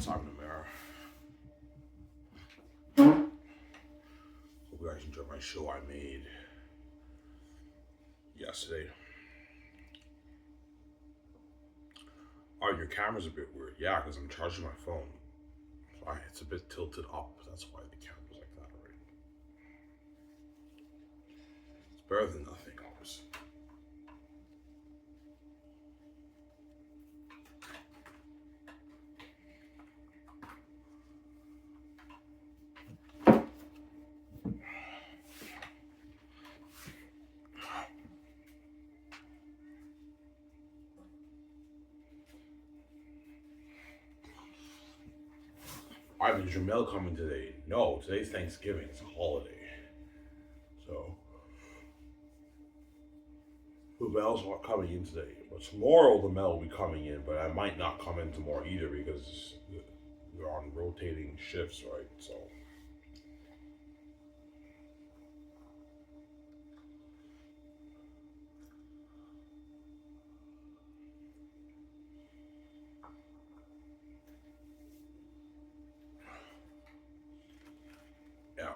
outside in the mirror. Hope you guys enjoyed my show I made yesterday. Oh, your camera's a bit weird. Yeah, because I'm charging my phone. It's a bit tilted up. That's why the camera's like that already. It's better than nothing, obviously. Alright, is your mail coming today? No, today's Thanksgiving. It's a holiday. So, the mail's not coming in today. But tomorrow the mail will be coming in, but I might not come in tomorrow either because they're on rotating shifts, right? So, yeah.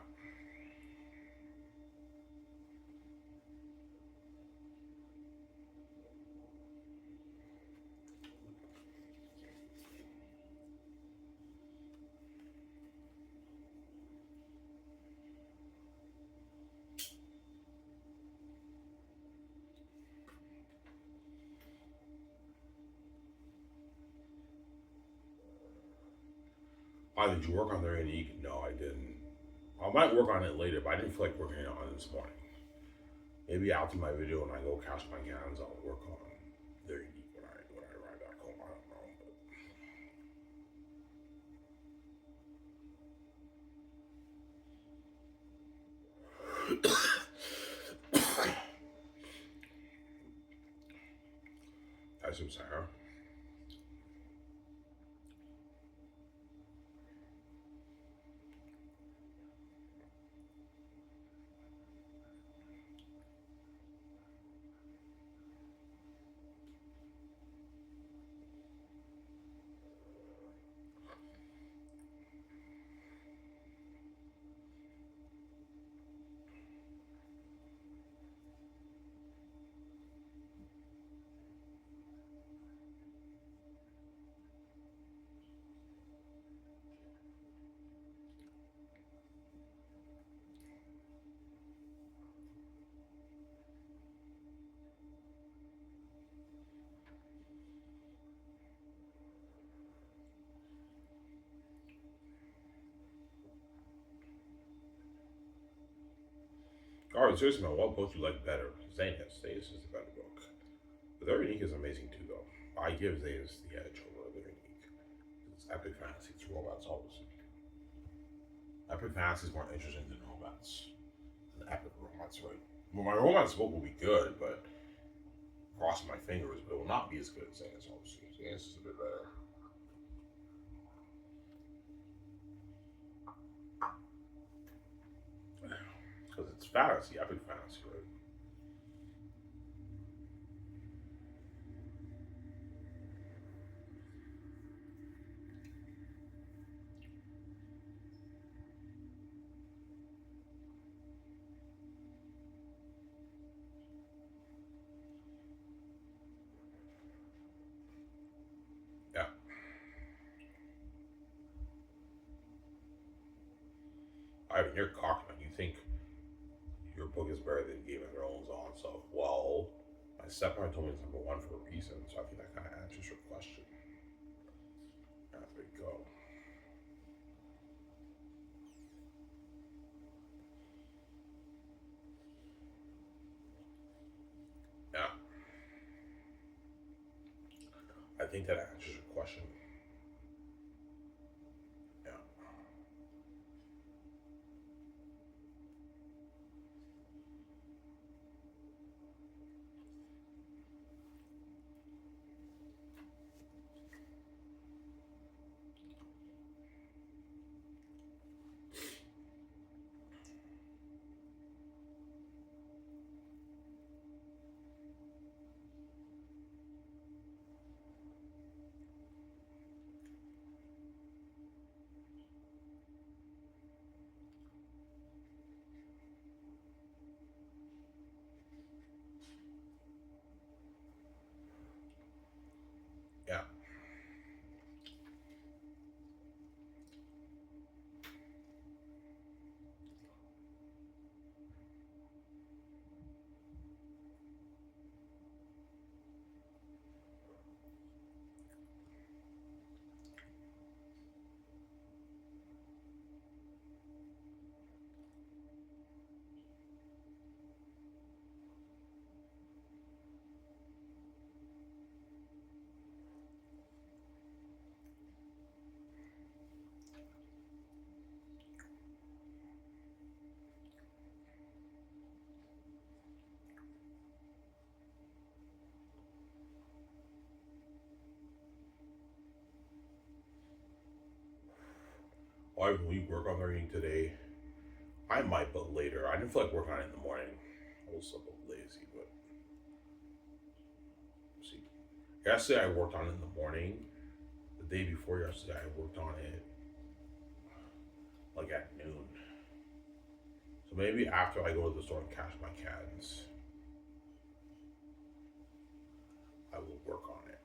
Did you work on their unique? No, I didn't. I might work on it later, but I didn't feel like working on it this morning. Maybe after my video when I go cash my cans, I'll work on their unique when I arrive back home. I don't know. That's what I'm saying. Alright, seriously, man, what book do you like better? Zanus. Zanus is the better book. But their unique is amazing too, though. I give Zanus the edge over their unique. It's epic fantasy. It's romance, obviously. Epic fantasy is more interesting than romance. An epic romance, right? Well, my romance book will be good, but cross my fingers, but it will not be as good as Zanus, obviously. Zanus is a bit better. Because it's fantasy, epic fantasy, right? Yeah. I mean, you're cocky, man. You think your book is better than Game of Thrones on stuff. Well, my stepmother told me it's number one for a reason, so I think that kind of answers your question. Yeah, there you go. Yeah, I think that answers your question. Yeah, Yeah. Or even we work on everything today. I might, but later. I didn't feel like working on it in the morning. I was a little lazy, but see. Yesterday I worked on it in the morning. The day before yesterday I worked on it like at noon. So maybe after I go to the store and cash my cans, I will work on it.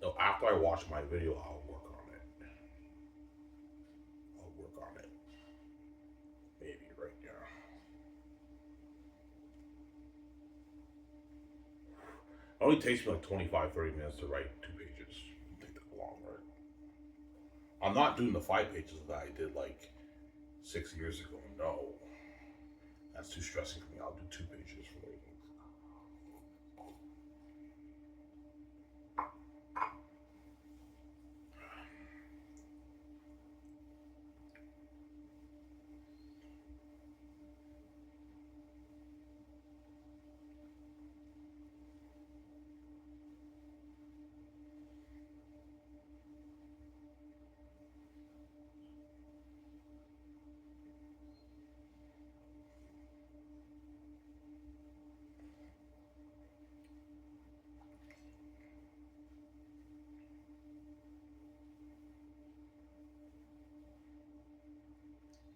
No, after I watch my video, I'll work on it. I'll work on it. Maybe right now. It only takes me like 25, 30 minutes to write 2 pages. It doesn't take that long, right? I'm not doing the 5 pages that I did like 6 years ago. No, that's too stressing for me. I'll do 2 pages for later.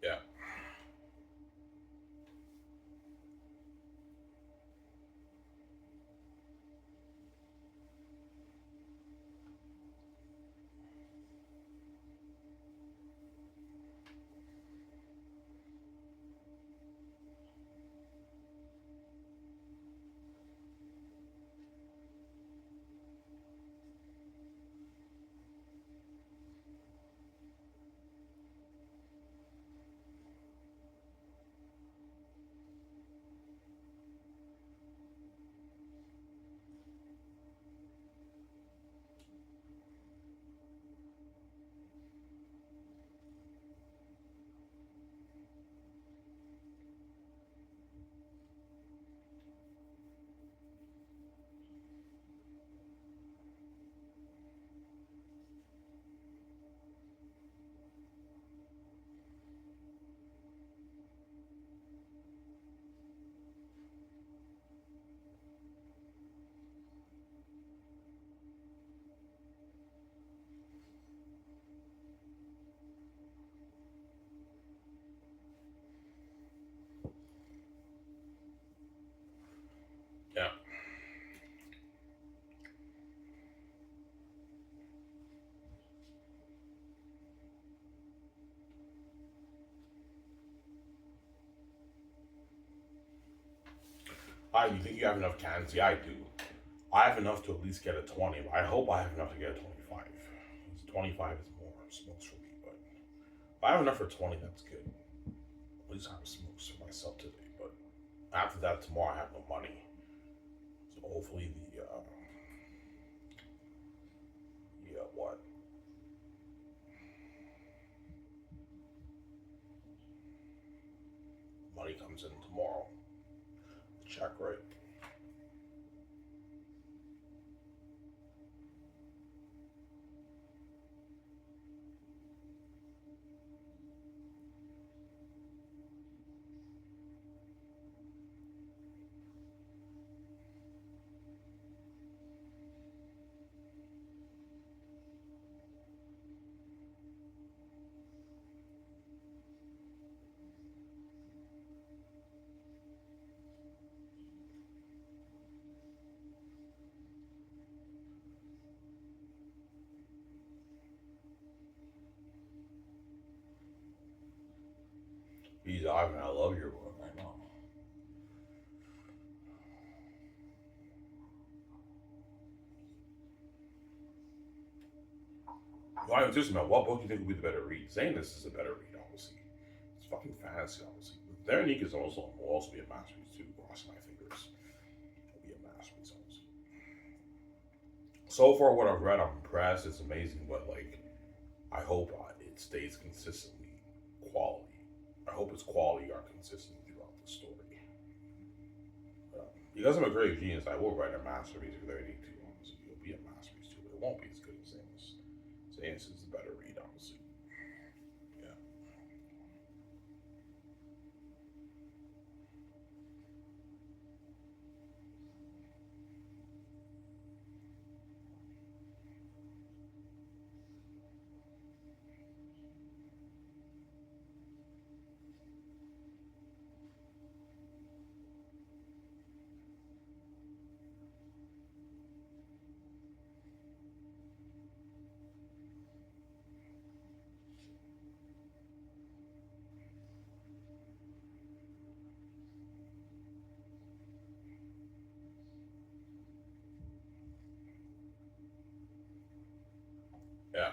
Yeah. Yeah. You think you have enough cans? Yeah, I do. I have enough to at least get a 20. I hope I have enough to get a 25. 25 is more smokes for me, but if I have enough for 20, that's good. At least I have smokes for myself today. But after that, tomorrow I have no money. So hopefully what money comes in tomorrow. Check right. He's Ivan. I love your book. I know. Why am just about what book you think would be the better read? Zanus is a better read, obviously. It's fucking fantasy, obviously. Veronique is also will also be a masterpiece too. Cross my fingers. It'll be a masterpiece, obviously. So far, what I've read, I'm impressed. It's amazing, but like, I hope it stays consistently quality. I hope its quality are consistent throughout the story. Because I'm a great genius, I will write a masterpiece if there need to. Honestly, it'll be a masterpiece too, but it won't be as good as Zanus. Zanus is the better read, honestly. Yeah. Yeah.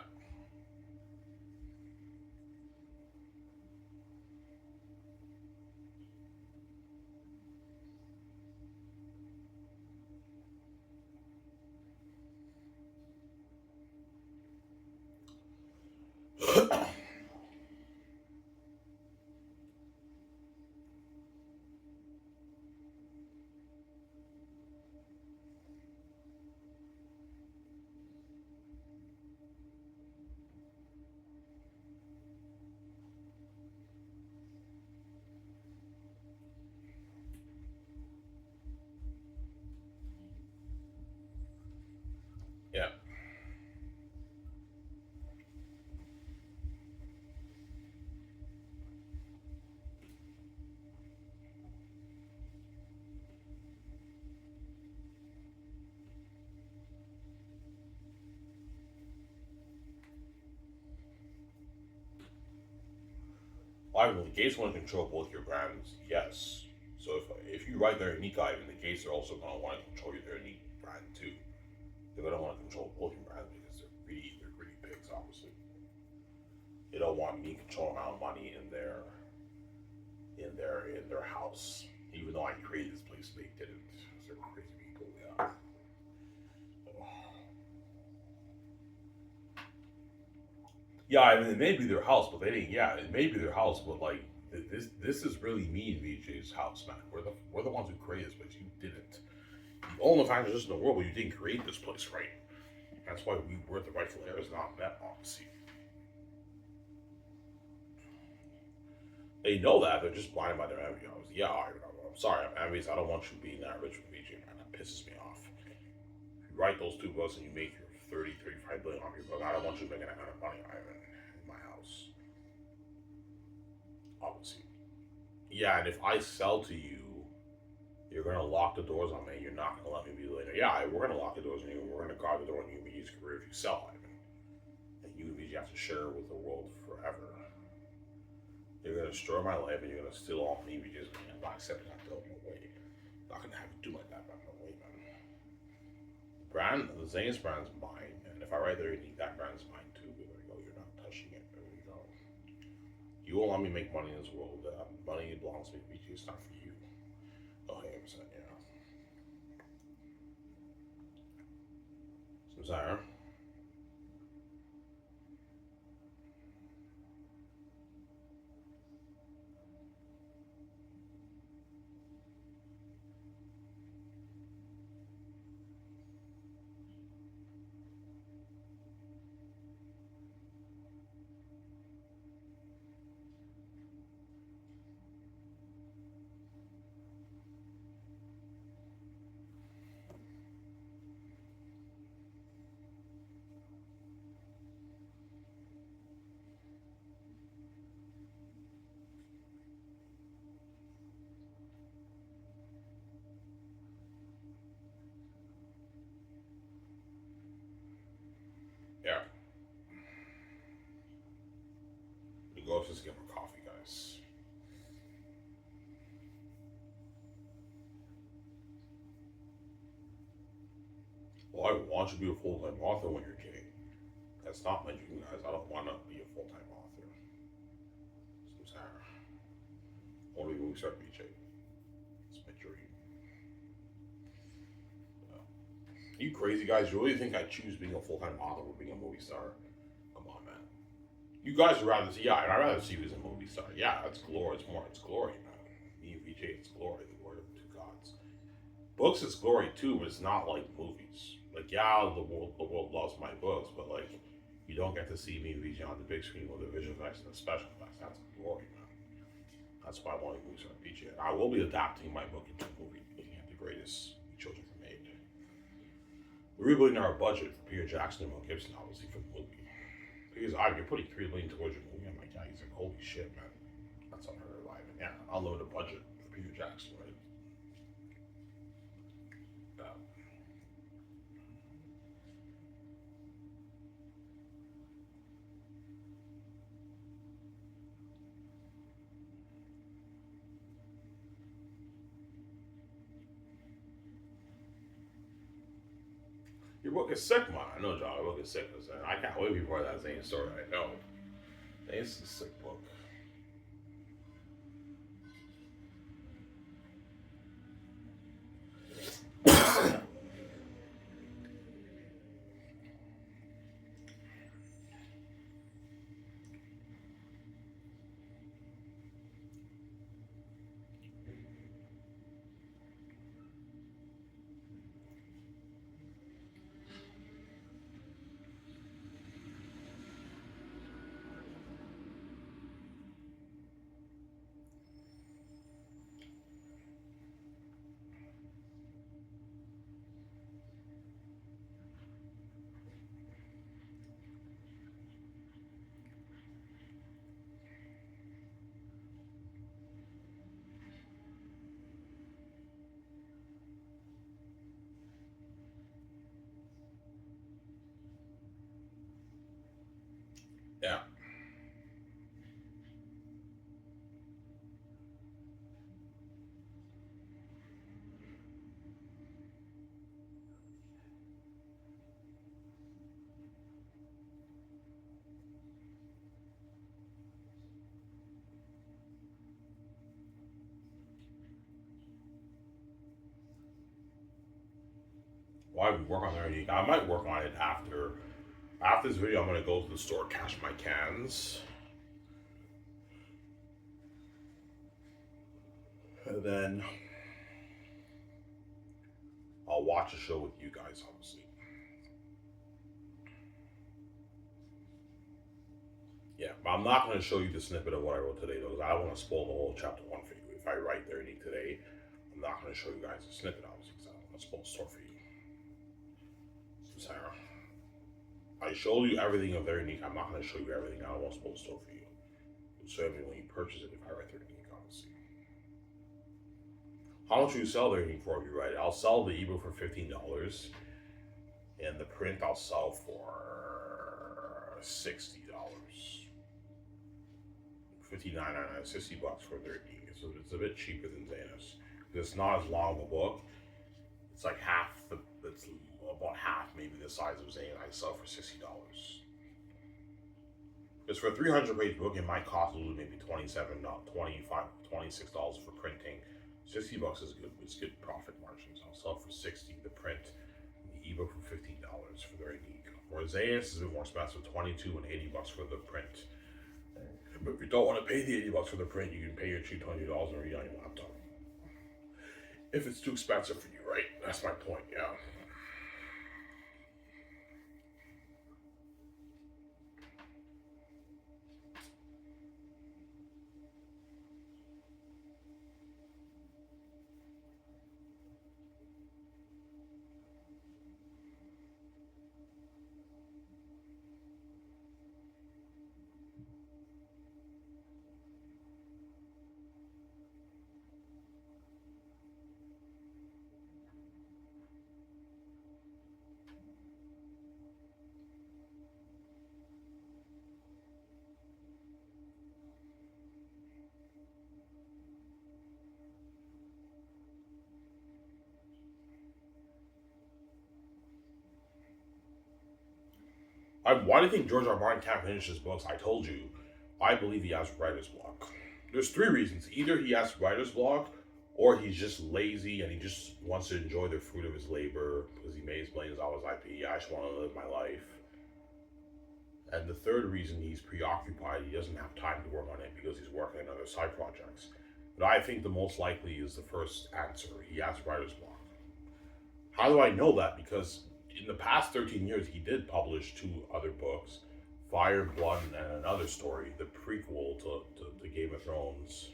Yeah. Well, Ivan, the gates want to control both your brands, yes. So if you write their unique Ivan, the gates are also going to want to control their unique brand too. They're going to want to control both your brands because they're greedy pigs, obviously. They don't want me controlling amount of money in their house. Even though I created this place, they didn't. They're crazy people. Yeah. Yeah, I mean, it may be their house, but they didn't. Yeah, it may be their house, but like this is really me and VJ's house, man. We're the ones who created this place. You didn't. You own the finest position in the world, but you didn't create this place, right? That's why we're the rightful heirs, not that obviously. They know that. They're just blinded by their envy. I was, yeah, I'm sorry. I'm envious. I don't want you being that rich with VJ, man. That pisses me off. You write those two books and you make your 30, 35 billion off your book. I don't want you making that kind of money, Ivan, in my house. Obviously. Yeah, and if I sell to you, you're gonna lock the doors on me. You're not gonna let me be later. Yeah, we're gonna lock the doors on you. We're gonna guard the door on you and VJ's career if you sell, Ivan. And you and VJ have to share with the world forever. You're gonna destroy my life and you're gonna steal all me VJ's money. I'm not accepting that though. No way. I'm not gonna have you do like that, man. No way, man. The Zanus brand's mine, and if I write there, that brand's mine too. There we go. You're not touching it. There we go. You will let me make money in this world. Money belongs to me. It's not for you. Oh, hey, I'm saying, yeah. So, sorry. Yeah. We go upstairs to get more coffee, guys. want you to be a full-time author when you're king. That's not my dream, guys. I don't want to be a full-time author. So sorry. I want to be a movie star, BJ. It's my dream. You crazy guys? You really think I choose being a full-time author or being a movie star? Come on, man. You guys would rather see, yeah, I'd rather see you as a movie star. Yeah, it's glory. It's glory, man. Me and VJ, it's glory. The word of the two gods. Books is glory too, but it's not like movies. Like, yeah, the world loves my books, but like, you don't get to see me and VJ on the big screen with the visual effects and the special effects. That's glory, man. That's why I want to movie star VJ. I will be adapting my book into a movie, looking at the greatest children ever made. We're rebuilding our budget for Peter Jackson and Mel Gibson, obviously, for the movie. Because you're putting $3 million towards your movie. I'm like, yeah, he's like, holy shit, man. That's unheard of. And yeah, I'll load a budget for Peter Jackson, right? Your book is sick, man. I know, John. Your book is sick. I can't wait before that Zane story. I know. Zane's a sick book. Yeah. Well, I would work on it. I might work on it after this video. I'm gonna go to the store, cash my cans, and then I'll watch a show with you guys, obviously. Yeah, but I'm not going to show you the snippet of what I wrote today, though, because I don't want to spoil the whole chapter 1 for you. If I write there today, I'm not going to show you guys the snippet, obviously, because I don't want to spoil the story for you. So, Sarah, I showed you everything of their unique. I'm not going to show you everything. I don't want to spoil the story for you. You'll show me when you purchase it if I write their unique, obviously. How much will you sell their unique for if you write it? I'll sell the ebook for $15, and the print I'll sell for $60. $59.99, $60 for their unique. So it's a bit cheaper than Xanos. It's not as long of a book. It's like it's about half maybe the size of Zane. I sell for $60. Because for a 300-page book, it might cost maybe $27, $25, $26 for printing. $60 is good. It's good profit margins. I'll sell for $60 the print, and the ebook for $15 for their unique. Whereas Xanos is a bit more expensive, $22 and $80 for the print. But if you don't want to pay the $80 for the print, you can pay your cheap $20 and read on your laptop. If it's too expensive for you, right? That's my point, yeah. Why do you think George R. R. Martin can't finish his books? I told you, I believe he has writer's block. There's three reasons. Either he has writer's block, or he's just lazy and he just wants to enjoy the fruit of his labor because he made millions of dollars IP. I just want to live my life. And the third reason, he's preoccupied. He doesn't have time to work on it because he's working on other side projects. But I think the most likely is the first answer. He has writer's block. How do I know that? Because in the past 13 years, he did publish two other books, Fire, Blood, and Another Story, the prequel to Game of Thrones,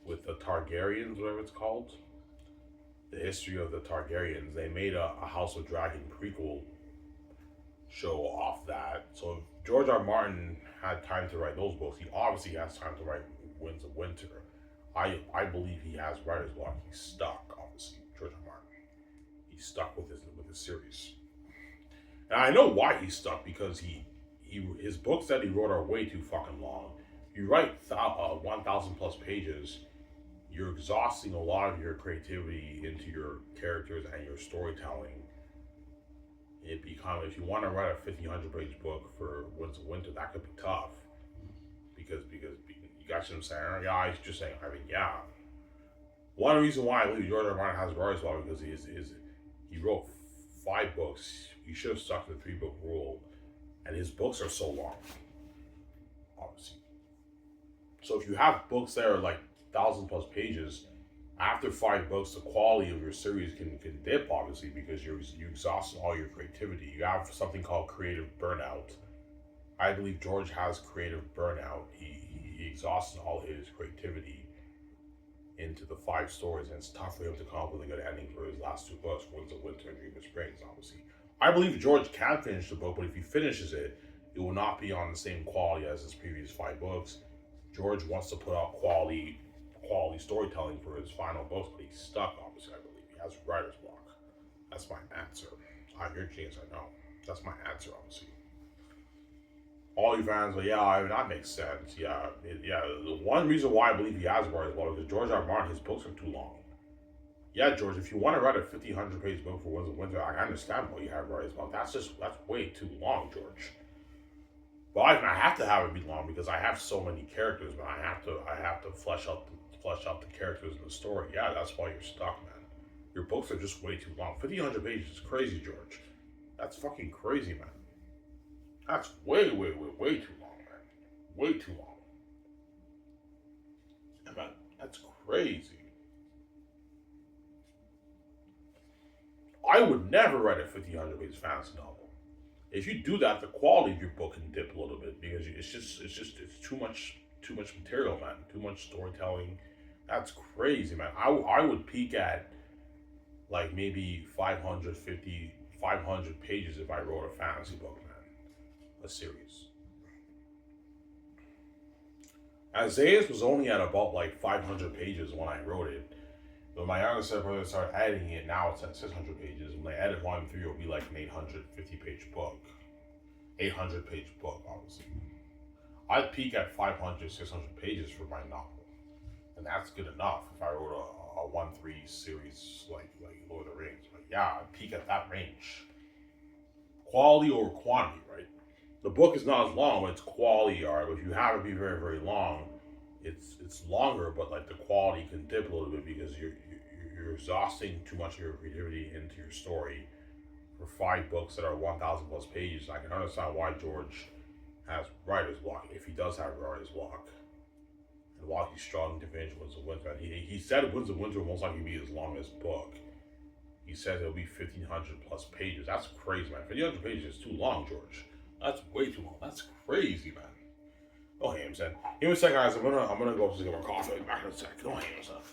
with the Targaryens, whatever it's called. The history of the Targaryens. They made a House of Dragon prequel show off that. So if George R. R. Martin had time to write those books, he obviously has time to write Winds of Winter. I believe he has writer's block. He's stuck, obviously, George R. R. Martin. He's stuck with his series. And I know why he's stuck, because his books that he wrote are way too fucking long. You write 1,000 plus pages, you're exhausting a lot of your creativity into your characters and your storytelling. It becomes, if you want to write a 1,500 page book for Winds of Winter, that could be tough. Because you got what I'm saying? Yeah, he's just saying, I mean, yeah. One reason why I believe George R. R. Martin has writer's block because he wrote 5 books. He should have stuck to the 3-book rule. And his books are so long, obviously. So if you have books that are like 1,000 plus pages, after 5 books, the quality of your series can dip, obviously, because you exhaust all your creativity. You have something called creative burnout. I believe George has creative burnout. He exhausts all his creativity into the 5 stories, and it's tough for him to come up with a good ending for his last 2 books, Winds of Winter and Dream of Springs, obviously. I believe George can finish the book, but if he finishes it, it will not be on the same quality as his previous 5 books. George wants to put out quality storytelling for his final books, but he's stuck, obviously, I believe. He has writer's block. That's my answer. I'm your genius, I know. That's my answer, obviously. All you fans are, that makes sense. The one reason why I believe he has writer's block is because George R. R. Martin, his books are too long. Yeah, George, if you want to write a 1,500 page book for Winds of Winter, I understand why you have writer's block. That's way too long, George. But I have to have it be long because I have so many characters, man. I have to flesh out the characters in the story. Yeah, that's why you're stuck, man. Your books are just way too long. 1,500 pages is crazy, George. That's fucking crazy, man. That's way too long, man. Way too long. Yeah, man, that's crazy. I would never write a 1,500 page fantasy novel. If you do that, the quality of your book can dip a little bit because it's too much material, man. Too much storytelling. That's crazy, man. I would peak at like maybe 500 pages if I wrote a fantasy book, man. A series. Isaiah was only at about like 500 pages when I wrote it. But my younger brother started editing it. Now it's at 600 pages. When I edit volume 3, it'll be like an 850 page book. 800 page book, obviously. I'd peak at 500, 600 pages for my novel. And that's good enough if I wrote a 1-3 series like Lord of the Rings. But yeah, I'd peak at that range. Quality over quantity, right? The book is not as long, but it's quality, alright. But if you have it be very, very long, it's longer, but like the quality can dip a little bit because you're exhausting too much of your creativity into your story for 5 books that are 1,000 plus pages. I can understand why George has writer's block, if he does have writer's block, and why he's struggling to finish Winds of Winter. And he said Winds of Winter will most likely be his longest book. He says it'll be 1,500 plus pages. That's crazy, man. 1,500 pages is too long, George. That's way too long. That's crazy, man. Oh, hey, I'm saying. Give me a second, guys. I'm gonna go up to get more coffee. I'll be back in a sec. Oh, hey, what's up?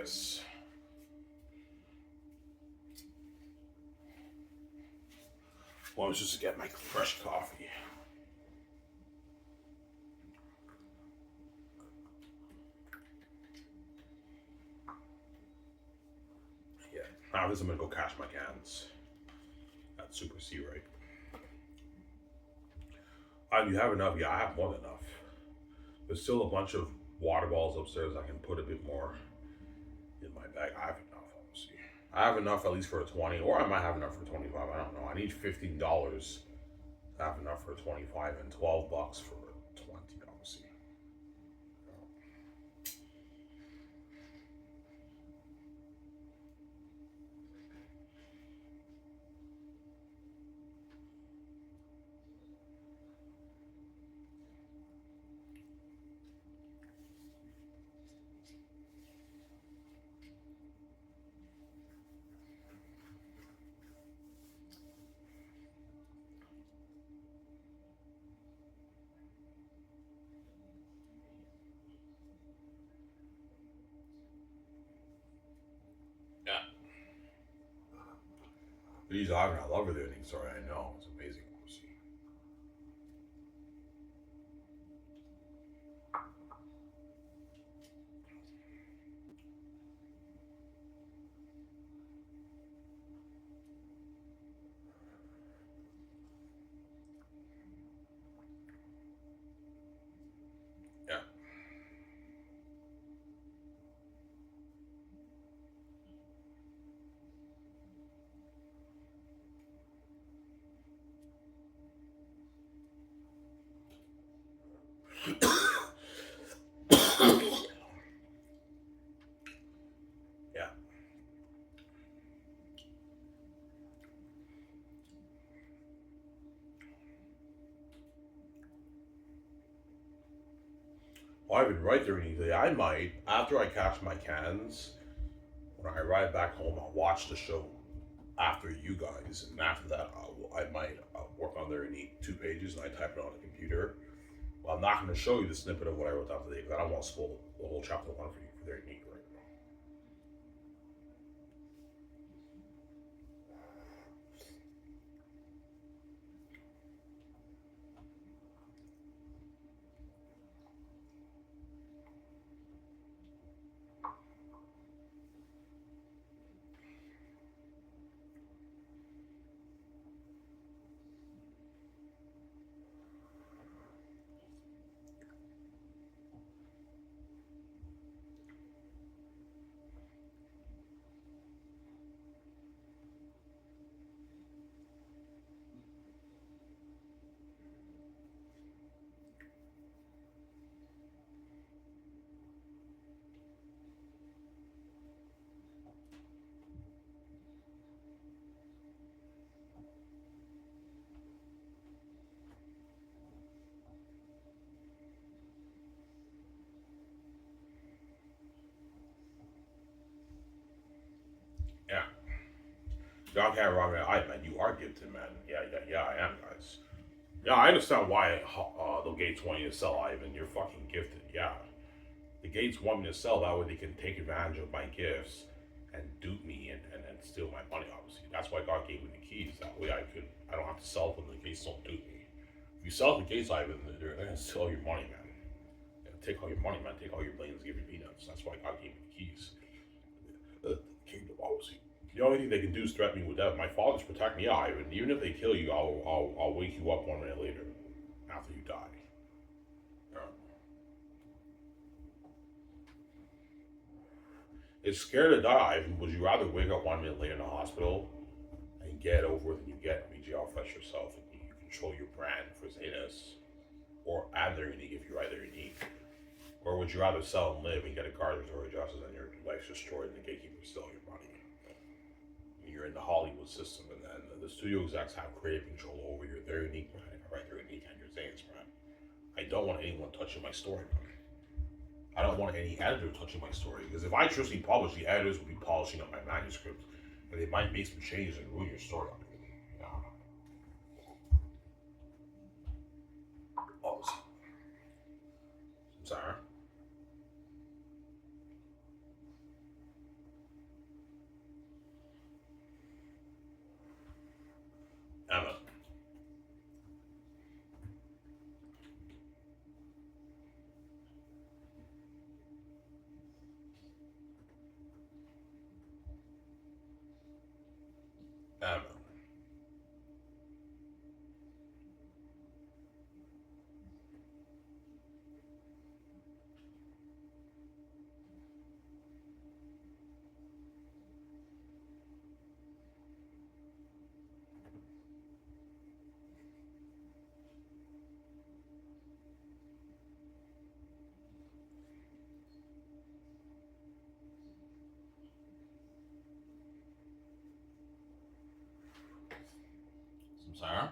guys. Well, I was just to get my fresh coffee. Yeah, now this I'm gonna go cash my cans at Super C, right? You have enough? Yeah, I have more than enough. There's still a bunch of water bottles upstairs. I can put a bit more in my bag. I have enough, obviously. I have enough at least for a 20, or I might have enough for 25. I don't know. I need $15 to have enough for 25 and $12 for 20, obviously. Yeah. These are, I love everything. Sorry, I know. It's amazing, obviously. Yeah. Yeah. Well, I've been right there anything. I might, after I cash my cans, when I arrive back home, I'll watch the show after you guys, and after that, I might work on their unique 2 pages, and I type it on the computer. Well, I'm not going to show you the snippet of what I wrote down today because I don't want to spoil the whole chapter one for you for their unique right now. Yeah. Y'all can't wrong me. Man, you are gifted, man. Yeah, I am, guys. Yeah, I understand why the Gates want you to sell, Ivan. You're fucking gifted. Yeah. The Gates want me to sell that way they can take advantage of my gifts and dupe me and steal my money, obviously. That's why God gave me the keys. That way I don't have to sell them. The Gates don't dupe me. If you sell the Gates, Ivan, they're going to steal your money, man. They're gonna take all your money, man. Take all your billions, give you peanuts. That's why God gave me the keys. The kingdom, obviously. The only thing they can do is threaten me with death. My father's protect me, yeah, Ivan. Even if they kill you, I'll wake you up 1 minute later after you die. Yeah. It's scared to die, Ivan. Would you rather wake up 1 minute later in the hospital and get over with and you get VGL fresh yourself and you control your brand for Zetas, or add their unique if you're either unique? Or would you rather sell and live and get a garbage or adjusters and your life's destroyed and the gatekeeper steal your money? You're in the Hollywood system, and then the studio execs have creative control over their unique brand. If I write their unique and your Zane's brand, I don't want anyone touching my story, man. I don't want any editor touching my story because if I truly publish, the editors will be polishing up my manuscript, and they might make some changes and ruin your story on me. Yeah. Obviously. I'm sorry. Um, Samsara?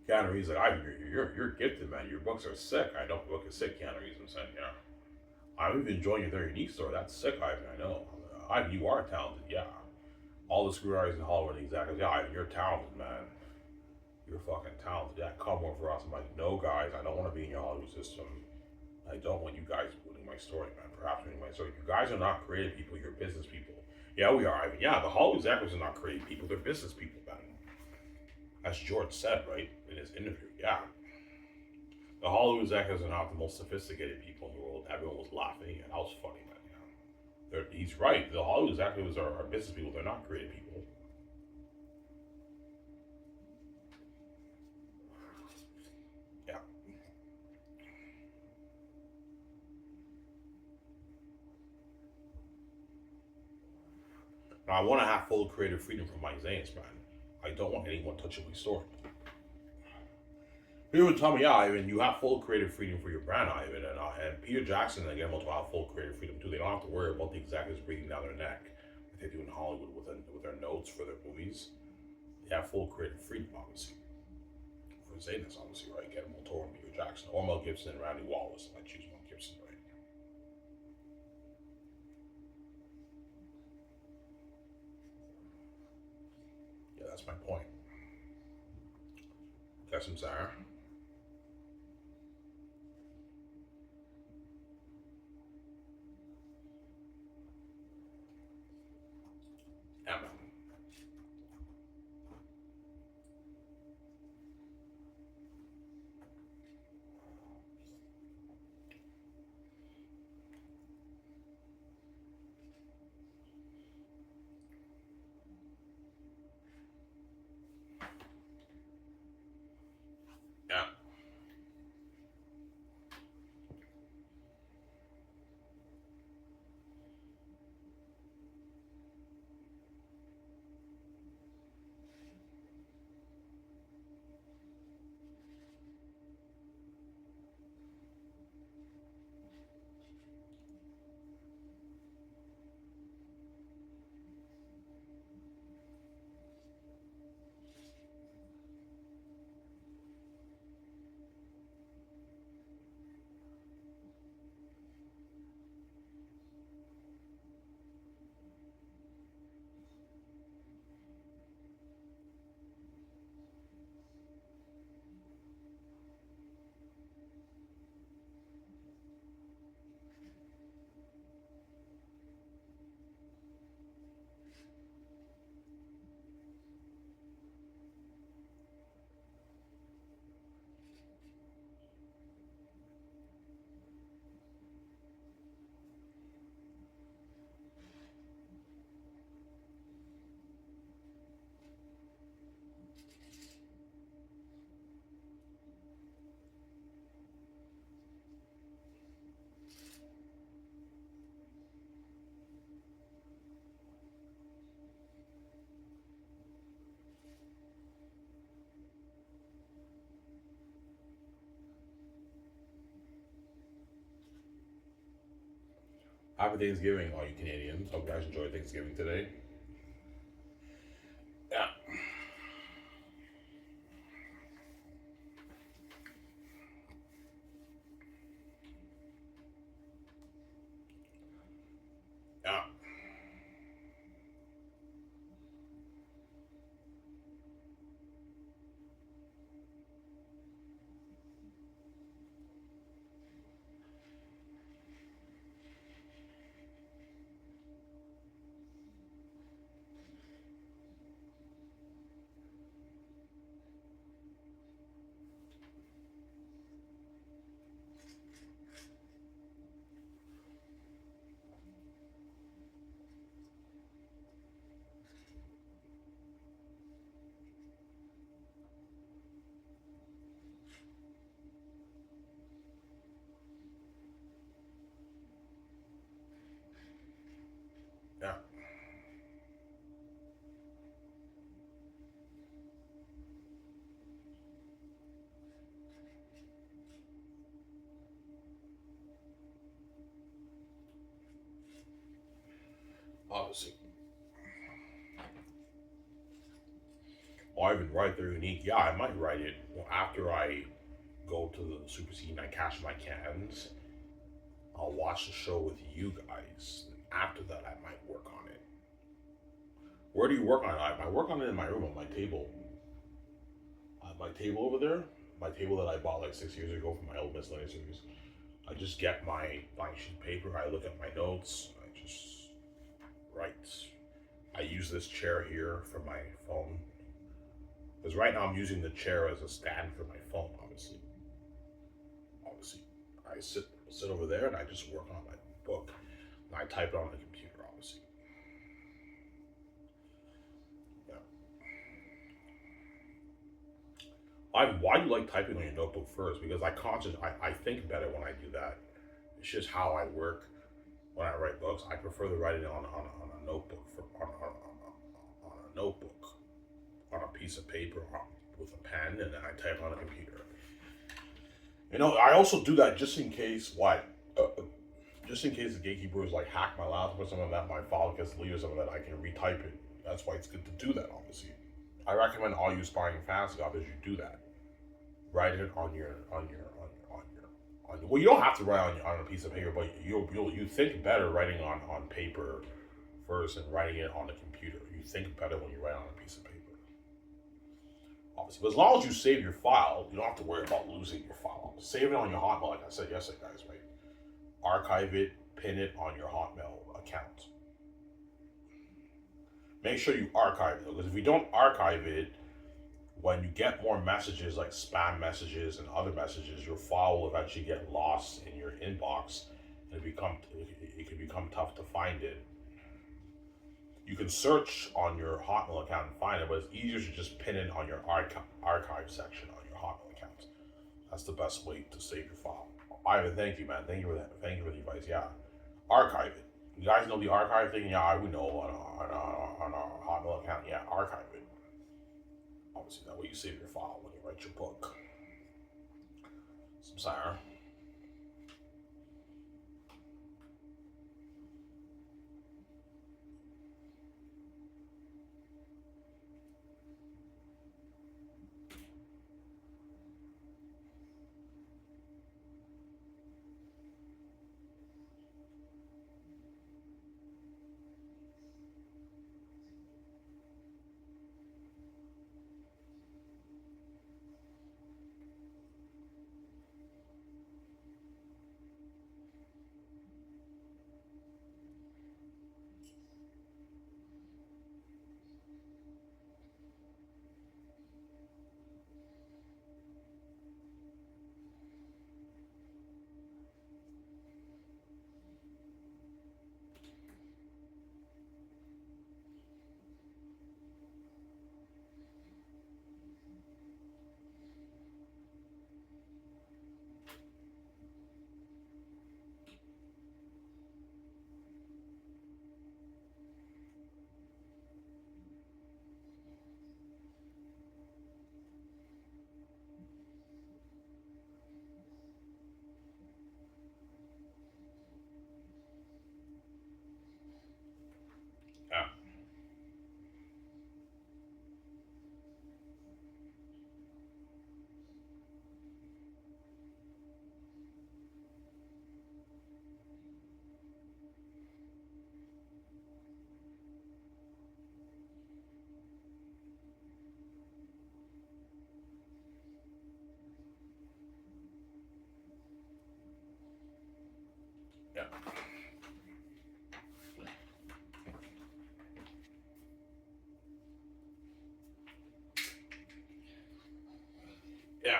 Keanu Reeves like, you're gifted, man. Your books are sick. I don't book is sick, Keanu Reeves. I'm saying, yeah. I'm even enjoying your very unique story. That's sick, Ivan. I know. Ivan, you are talented, yeah. All the screwwriters in Hollywood, exactly. Yeah, Ivan, you're talented, man. You're fucking talented. Yeah, come work for us. I'm like, no, guys, I don't want to be in your Hollywood system. I don't want you guys ruining my story, man. Perhaps ruining my story. You guys are not creative people. You're business people. Yeah, we are, Ivan. Yeah, the Hollywood executives are not creative people. They're business people, man. As George said, right, in his interview. Yeah. The Hollywood executives are not the most sophisticated people in the world. Everyone was laughing, and I was funny, man. He's right. The Hollywood executives are business people. They're not creative people. Yeah. Now, I want to have full creative freedom from my Zanus, man. I don't want anyone touching my story. People would tell me, yeah, Ivan, you have full creative freedom for your brand, Ivan. And Peter Jackson and Guillermo del Toro have full creative freedom too. They don't have to worry about the executives breathing down their neck like they do in Hollywood with their notes for their movies. They have full creative freedom, obviously. For Zanus, obviously, right? Guillermo del Toro and Peter Jackson. Or Mel Gibson and Randy Wallace. I choose Mel Gibson, right? Yeah, that's my point. Got some Sarah. Emma. Yeah. Happy Thanksgiving, all you Canadians. Hope you guys enjoyed Thanksgiving today. Yeah. Yeah. Obviously. Or even write their unique. Yeah, I might write it after I go to the Super C and I cash my cans. I'll watch the show with you guys. And after that, I might work on it. Where do you work on it? I work on it in my room on my table. My table over there, my table that I bought like 6 years ago from my old miscellaneous series. I just get my blank sheet of paper. I look at my notes. I just write. I use this chair here for my phone. Because right now I'm using the chair as a stand for my phone, obviously. Obviously. I sit over there and I just work on my book. And I type it on the computer, obviously. Yeah. Why do you like typing on your notebook first? Because I think better when I do that. It's just how I work when I write books. I prefer to write it on a notebook on a notebook, on a piece of paper with a pen, and then I type on a computer. I also do that just in case just in case the gatekeepers like hack my laptop or something like that, my file gets deleted or something like that, I can retype it. That's why it's good to do that, obviously. I recommend all you aspiring fantasy authors you do that. Write it well, you don't have to write on a piece of paper, but you think better writing on paper first and writing it on the computer. You think better when you write on a piece of paper. Obviously, but as long as you save your file, you don't have to worry about losing your file. Save it on your Hotmail, like I said yesterday, guys. Right? Archive it, pin it on your Hotmail account. Make sure you archive it, because if you don't archive it, when you get more messages like spam messages and other messages, your file will eventually get lost in your inbox, and it can become tough to find it. You can search on your Hotmail account and find it, but it's easier to just pin it on your archive section on your Hotmail account. That's the best way to save your file. Ivan, thank you, man. Thank you for that. Thank you for the advice. Yeah, archive it. You guys know the archive thing? Yeah, we know on our Hotmail account. Yeah, archive it. Obviously, that way you save your file when you write your book. Some Sire. Yeah. Yeah. Yeah.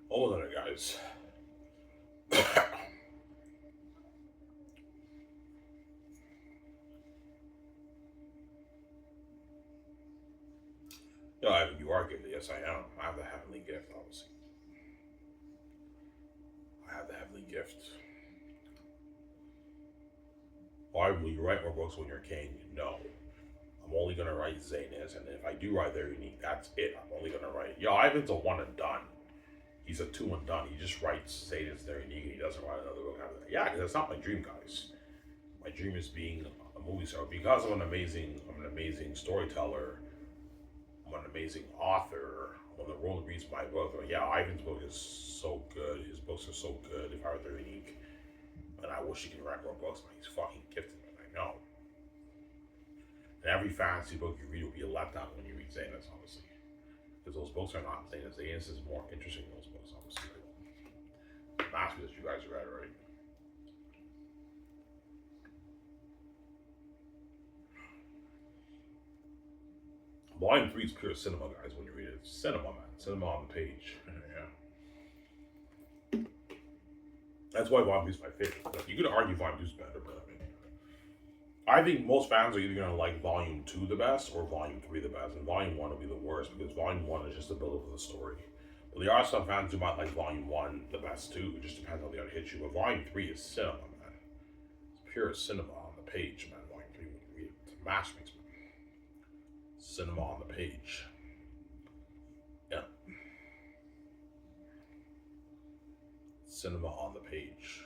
All of that, guys. No, I mean, you are gifted. Yes, I am. I have the heavenly gift, obviously. I have the heavenly gift. Why will you write more books when you're king? No. I'm only gonna write Zanus, and if I do write Very Unique, that's it. I'm only gonna write. Yo, Ivan's a one and done. He's a two and done. He just writes Zanus Very Unique, and he doesn't write another book after that. Yeah, because that's not my dream, guys. My dream is being a movie star. Because I'm an amazing storyteller. I'm an amazing author. When the world reads my book, like, yeah, Ivan's book is so good. His books are so good. If I were Very Unique, and I wish he could write more books, but he's fucking gifted. I know. And every fantasy book you read will be a letdown when you read Zanus, obviously. Because those books are not Zanus. Zanus is more interesting than those books, obviously. Master that you guys read already. Volume 3 is pure cinema, guys, when you read it. It's cinema, man. Cinema on the page. Yeah. That's why Volume 3 is my favorite. You could argue Volume 2 is better, but I think most fans are either going to like Volume 2 the best or Volume 3 the best. And Volume 1 will be the worst because Volume 1 is just the build-up of the story. But there are some fans who might like Volume 1 the best too. It just depends on how they hit you. But Volume 3 is cinema, man. It's pure cinema on the page, man. Volume 3, when you read it, it's a masterpiece, man. Cinema on the page. Yeah. Cinema on the page.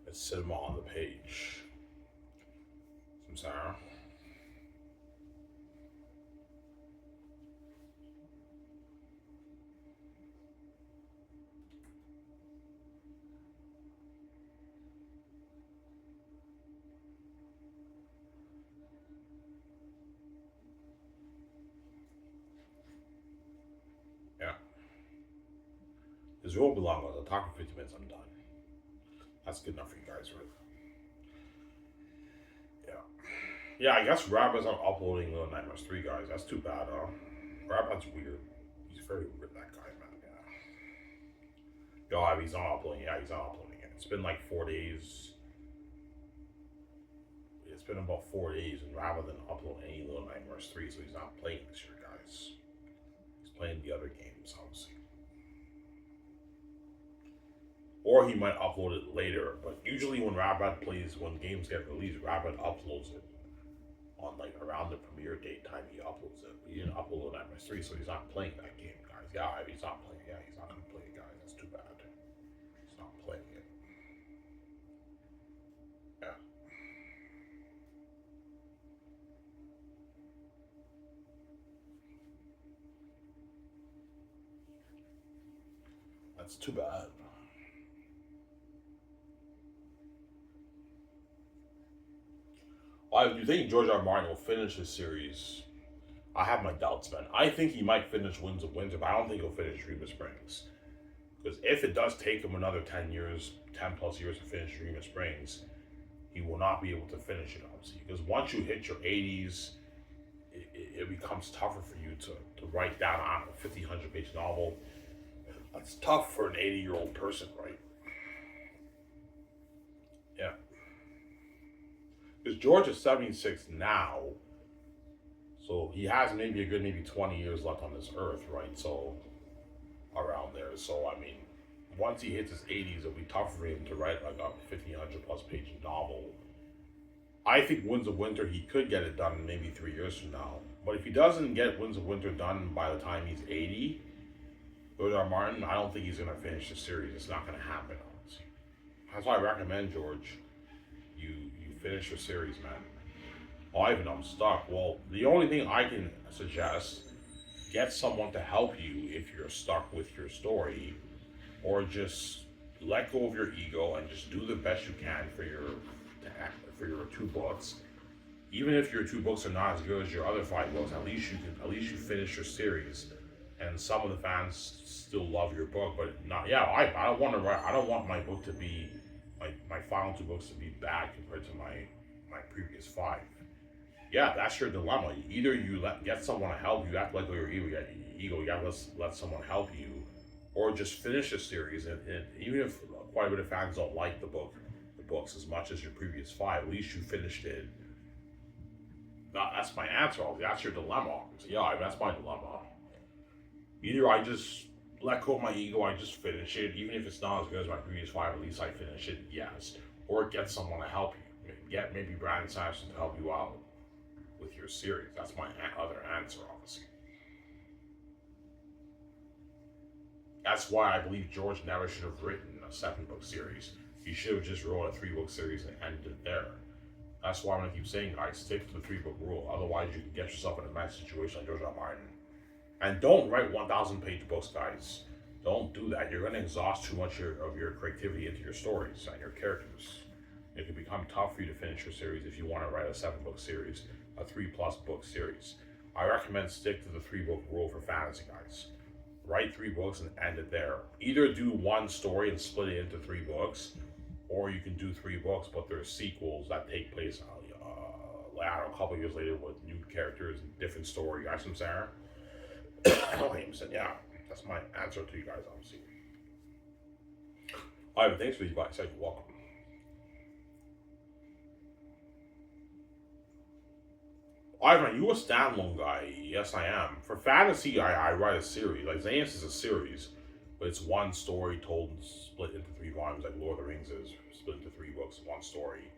It's cinema on the page. Samsara. Yeah. This will be long. I'll talk for 50 minutes. I'm done. That's good enough for you guys, right? Yeah. Yeah, I guess Rabbit's not uploading Little Nightmares 3, guys. That's too bad, huh? Rabbit's weird. He's very weird, that guy, man. Yeah. Yo, he's not uploading. Yeah, he's not uploading it. It's been like 4 days. It's been about 4 days, and Rabbit didn't upload any Little Nightmares 3, so he's not playing this year, guys. He's playing the other games, obviously. Or he might upload it later, but usually when Rabbit plays, when games get released, Rabbit uploads it on like around the premiere date time. He uploads it. He didn't upload Nightmares 3, so he's not playing that game, guys. Yeah, he's not playing. Yeah, he's not gonna play it, guys. That's too bad. He's not playing it. Yeah. That's too bad. Do you think George R. R. Martin will finish his series? I have my doubts, man. I think he might finish Winds of Winter, but I don't think he'll finish Dream of Springs. Because if it does take him another 10 years, 10 plus years to finish Dream of Springs, he will not be able to finish it, obviously. Because once you hit your 80s, it becomes tougher for you to write down a 50, 100-page novel. That's tough for an 80-year-old person, right? Yeah. Because George is 76 now, so he has maybe 20 years left on this earth, right? So, around there. So, I mean, once he hits his 80s, it'll be tough for him to write like a 1,500 plus page novel. I think Winds of Winter, he could get it done maybe 3 years from now. But if he doesn't get Winds of Winter done by the time he's 80, George R. Martin, I don't think he's going to finish the series. It's not going to happen, honestly. That's why I recommend, George, you finish your series, man. Oh, Ivan, I'm stuck. Well, the only thing I can suggest, get someone to help you if you're stuck with your story, or just let go of your ego and just do the best you can for your 2 books. Even if your 2 books are not as good as your other 5 books, at least you finish your series and some of the fans still love your book, but not. Yeah, I don't want to write. I don't want my book to be my final two books to be bad compared to my previous five. Yeah, that's your dilemma. Either you get someone to help you, act like your ego, you gotta let someone help you, or just finish the series. And even if quite a bit of fans don't like the books as much as your previous five, at least you finished it. That's my answer. That's your dilemma. So yeah, that's my dilemma. Either I just let go of my ego, I just finish it, even if it's not as good as my previous five, at least I finish it, yes. Or get someone to help you. Get maybe Brandon Sanderson to help you out with your series. That's my other answer, obviously. That's why I believe George never should have written a 7-book series. He should have just wrote a 3-book series and ended it there. That's why I'm gonna keep saying, guys, stick to the 3-book rule. Otherwise, you can get yourself in a mess situation like George R. R. Martin. And don't write 1,000-page books, guys. Don't do that. You're gonna exhaust too much of your creativity into your stories and your characters. It can become tough for you to finish your series if you want to write a 7-book series, a 3+ book series. I recommend stick to the 3-book rule for fantasy, guys. Write 3 books and end it there. Either do one story and split it into 3 books, or you can do 3 books, but there's sequels that take place a couple years later with new characters and different story. You guys from Sarah? Yeah, that's my answer to you guys, obviously. Alright, thanks for you guys. You're welcome. Ivan, you a standalone guy? Yes, I am. For fantasy, I write a series. Like Xehanort is a series, but it's one story told and split into 3 volumes, like Lord of the Rings is split into 3 books, one story.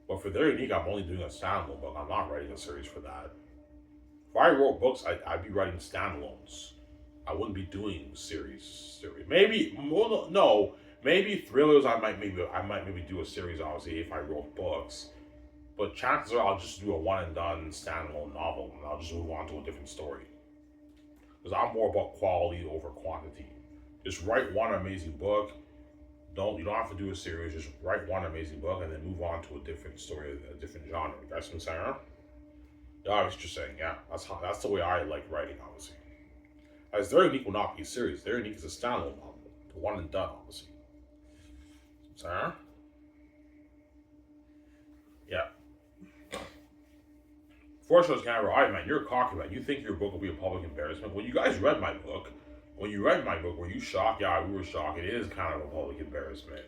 But for Very Unique, I'm only doing a standalone book. I'm not writing a series for that. If I wrote books, I'd be writing standalones. I wouldn't be doing series. Maybe no. Maybe thrillers. I might maybe do a series. Obviously, if I wrote books, but chances are I'll just do a one and done standalone novel, and I'll just move on to a different story. Because I'm more about quality over quantity. Just write one amazing book. You don't have to do a series. Just write one amazing book and then move on to a different story, a different genre. You guys what I'm saying? Yeah, I was just saying. Yeah, that's the way I like writing, obviously. As Very Unique will not be a series. Very Unique is a standalone novel, the one and done, obviously. Sarah? Yeah. Fortunately, Canberra, all right, man, you're a cocky man. You think your book will be a public embarrassment. When you guys read my book, were you shocked? Yeah, we were shocked. It is kind of a public embarrassment.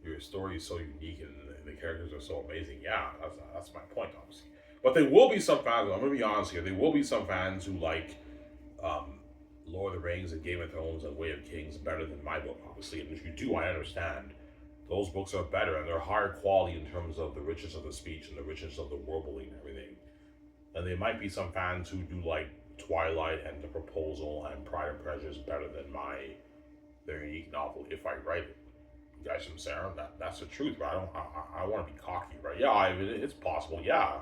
Your story is so unique and the characters are so amazing. Yeah, that's my point, obviously. But there will be some fans, I'm going to be honest here, there will be some fans who like Lord of the Rings and Game of Thrones and Way of Kings better than my book, obviously. And if you do, I understand. Those books are better and they're higher quality in terms of the richness of the speech and the richness of the world building and everything. And there might be some fans who do like Twilight and The Proposal and Pride and Prejudice better than my Very Unique novel if I write it. You guys from Sarah, that's the truth, right? I want to be cocky, right? Yeah, it's possible, yeah.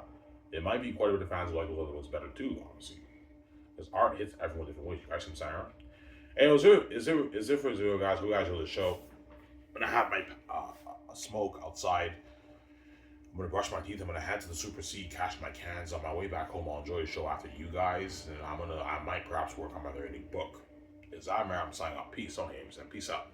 There might be quite a bit of fans who like those other books better too, obviously. Because art hits everyone different ways. You guys from Sarah. And is there for zero guys? Who guys are the show? I'm gonna have my smoke outside. I'm gonna brush my teeth. I'm gonna head to the Super C, cash my cans. On my way back home, I'll enjoy the show after you guys, and I might perhaps work on my Very Unique book. I'm signing off. Peace on James and peace out.